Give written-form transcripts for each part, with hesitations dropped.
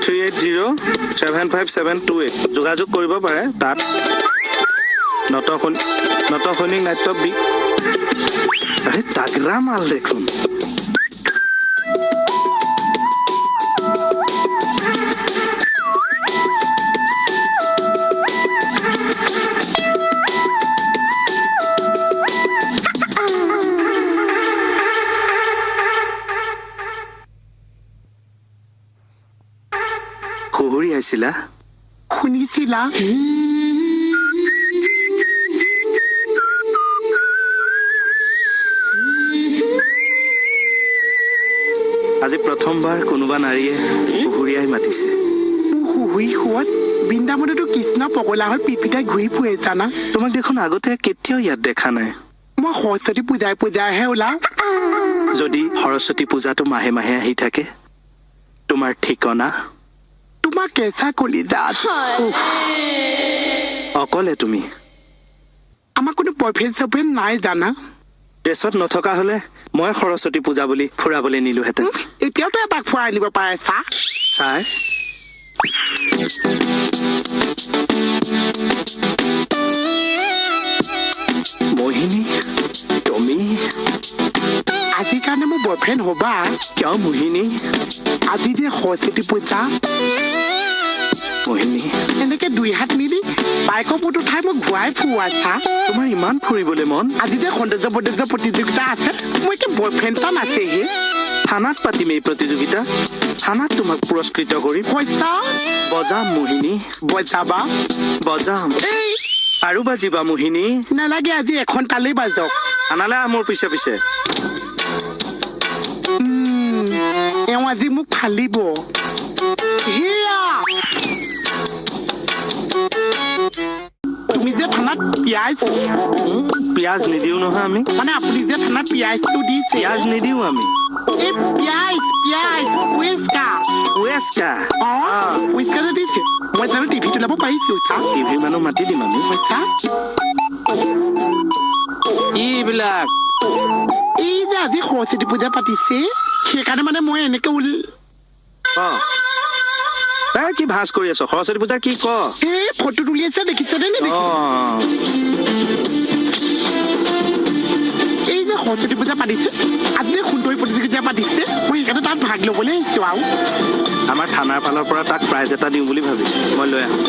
3807578 যোগাযোগ কৰিব পাৰে তাত নটসৈনিক নাট্য আৰে তাগৰা মাল দেখোন খুহুৰি আছিলা শুনিছিলা আজি প্ৰথমবাৰ কোনোবা নাৰীয়ে খুহুৰিয়াই মাতিছে শুই শুৱত বৃন্দাবনতো কৃষ্ণ পগলা হৈ পিপিতাই ঘূৰি ফুৰে জানা তোমাক দেখোন আগতে কেতিয়াও ইয়াত দেখা নাই মই সৰস্বতী পূজাহে ওলাওঁ যদি সৰস্বতী পূজাটো মাহে মাহে আহি থাকে তোমাৰ ঠিকনা তোমাৰ কেঁচা কলিজাত অকলে তুমি আমাৰ কোনো বয়ফ্ৰেণ্ড নাই জানা ড্ৰেছত নথকা হলে মই সৰস্বতী পূজা বুলি ফুৰাবলৈ নিলোহেঁতেন এতিয়াওতো এপাক ফুৰাই আনিব পাৰে ছাৰ মোহিনী তুমি আজিৰ কাৰণে মোৰ বয়ফ্ৰেণ্ড হবা কিয় মোহিনী আজি যে সৰস্বতী পূজা মোহিনী এনেকে দুই হাত মিলি বাইকৰ ওপৰত উঠাই মই ঘূৰাই ফুৰোৱা তোমাৰ ইমান ফুৰিবলৈ মন আজি যে সৌন্দৰ্য প্ৰতিযোগিতা আছে মোৰ এতিয়া বয়ফ্ৰেণ্ড এটা নাছেহি থানাত পাতিম এই প্ৰতিযোগিতা থানাত তোমাক পুৰস্কৃত কৰি পইচা বজাম মোহিনী বজাবা বজাম আৰু বাজিবা মোহিনী নালাগে আজি এখন তালেই বাজক থানালৈ আহ মোৰ পিছে পিছে এওঁ আজি মোক ফালিব সেয়া তুমি যে থানাত পিয়াজ নিদিওঁ নহয় আমি মানে আপুনি যে থানাত পিয়াজটো দিছে পিয়াজ নিদিওঁ আমি এই পিয়াজ উৱেস্কা যে দিছে মই জানো টিভিত ওলাব পাৰিছো টিভি মানুহ মাতি দিম আমি এইবিলাক এই যে আজি সৰস্বতী পূজা পাতিছে সেইকাৰণে মানে মই এনেকে কি ভাজ কৰি আছ সৰস্বতী পূজা কি ক এই ফটো তুলি আছে দেখিছেনে এই যে সৰস্বতী পূজা পাতিছে আজি যে সুন্দৰী প্ৰতিযোগিতা পাতিছে মই সেইকাৰণে তাত ভাগ ল'বলৈ আহিছো আৰু আমাৰ থানাৰ ফালৰ পৰা তাক প্ৰাইজ এটা দিওঁ বুলি ভাবিছো মই লৈ আহোঁ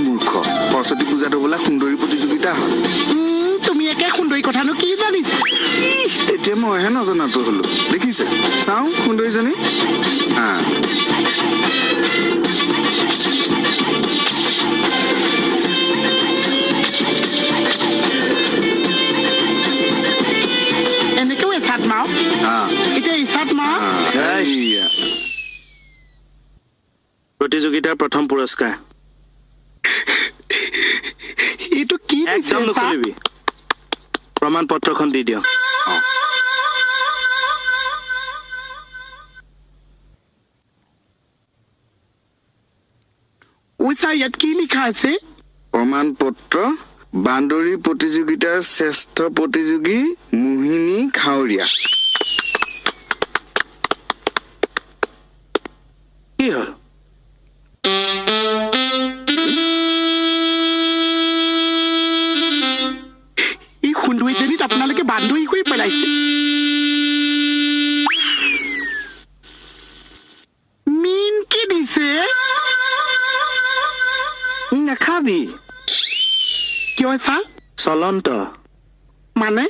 মূৰ্খ সৰস্বতী পূজাটো বোলা সুন্দৰী প্ৰতিযোগিতা হয় তুমি একে সুন্দৰী কথানো কি জানিছা এতিয়া মইহে নজনাটো হলো দেখিছে চাওঁ সুন্দৰীজনী এনেকেও এচাত মাও এতিয়া ইচাত মাও প্ৰতিযোগিতাৰ প্ৰথম পুৰস্কাৰ এইটো কি একদম নুখুলিবি প্ৰমাণ পত্ৰখন দি দিয়ক ইয়াত কি লিখা আছে প্ৰমাণ পত্ৰ বান্দৰী প্ৰতিযোগিতাৰ শ্ৰেষ্ঠ প্ৰতিযোগী মোহিনী খাউৰীয়া কি হ'ল এই সুন্দৰীজনীত আপোনালোকে বান্দৰী কৰি পেলাইছে মিন কি দিছে নাখাবি কিয় চলন্ত মানে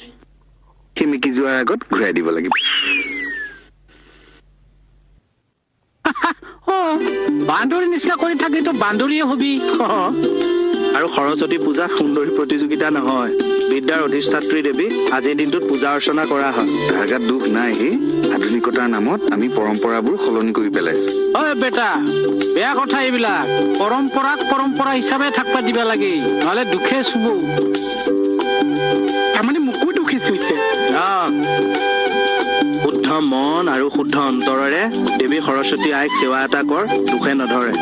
সেমেকি যোৱাৰ আগত ঘূৰাই দিব লাগিব বান্দৰীৰ নিচিনা কৰি থাকিলেতো বান্দৰীয়ে হবি আৰু সৰস্বতী পূজা সুন্দৰী প্ৰতিযোগিতা নহয় বিদ্যাৰ অধিষ্ঠাত্ৰী দেৱী আজিৰ দিনটোত পূজা অৰ্চনা কৰা হয় তাৰ গাত দুখ নাই আধুনিকতাৰ নামত আমি পৰম্পৰাবোৰ সলনি কৰি পেলাইছো ঐ বেটা বেয়া কথা এইবিলাক পৰম্পৰা হিচাপে থাকবা দিব লাগে নহলে দুখে চুব তাৰমানে মোকো দুখে চুইছে শুদ্ধ মন আৰু শুদ্ধ অন্তৰেৰে দেৱী সৰস্বতী আইক সেৱা এটা কৰ দুখে নধৰে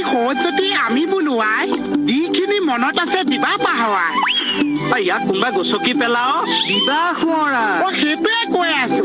সৰস্বতী আমি বোলো আই যিখিনি মনত আছে দিবা পাহৰাই ইয়াক কোনোবা গছকি পেলাও বিবাহ সোঁৱৰা সেইটোৱে কৈ আছো